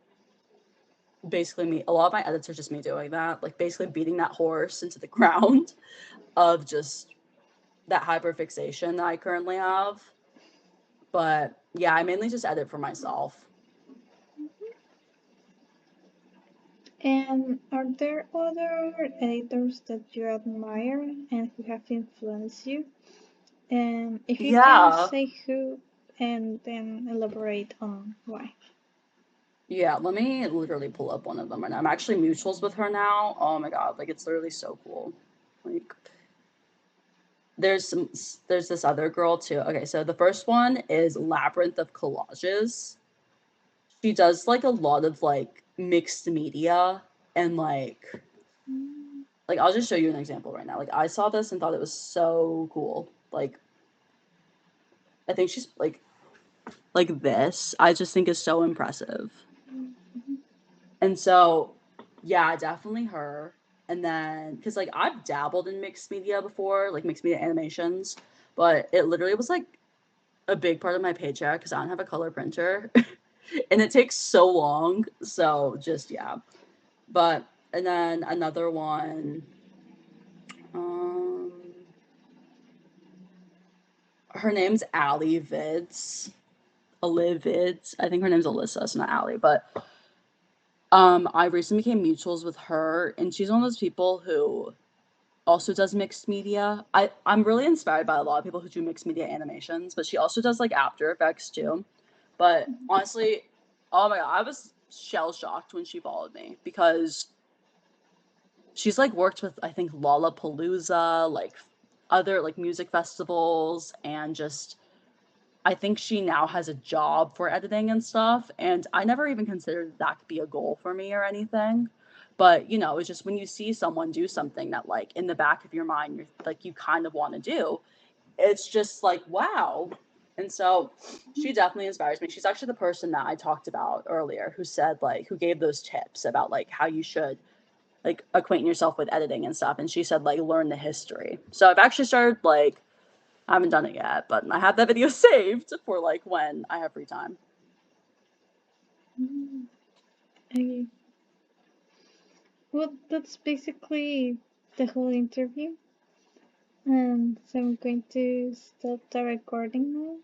basically me. A lot of my edits are just me doing that, like basically beating that horse into the ground of just that hyperfixation that I currently have. But yeah, I mainly just edit for myself. And are there other editors that you admire and who have influenced you? And if you can Yeah. say who, and then elaborate on why. Yeah, let me literally pull up one of them right now. I'm actually mutuals with her now. Oh my god, like it's literally so cool. Like there's some there's this other girl too. Okay, so the first one is Labyrinth of Collages. She does like a lot of like mixed media and like I'll just show you an example right now. Like I saw this and thought it was so cool. Like I think she's like this. I just think is so impressive. And so yeah, definitely her. And then because like I've dabbled in mixed media before, like mixed media animations, but it literally was like a big part of my paycheck because I don't have a color printer. And it takes so long. So just yeah. But and then another one, um, her name's Allie Vids. Vids. I think her name's Alyssa, so not Allie. But I recently became mutuals with her, and she's one of those people who also does mixed media. I'm really inspired by a lot of people who do mixed media animations, but she also does like After Effects too. But honestly, oh my god, I was shell shocked when she followed me because she's like worked with I think Lollapalooza, like other like music festivals, and just I think she now has a job for editing and stuff. And I never even considered that could be a goal for me or anything. But you know, it's just when you see someone do something that like in the back of your mind you're like you kind of want to do, it's just like wow. And so she definitely inspires me. She's actually the person that I talked about earlier who said like who gave those tips about like how you should like acquainting yourself with editing and stuff. And she said like learn the history. So I've actually started like I haven't done it yet, but I have that video saved for like when I have free time. Mm, okay. Well, that's basically the whole interview. And so I'm going to stop the recording now.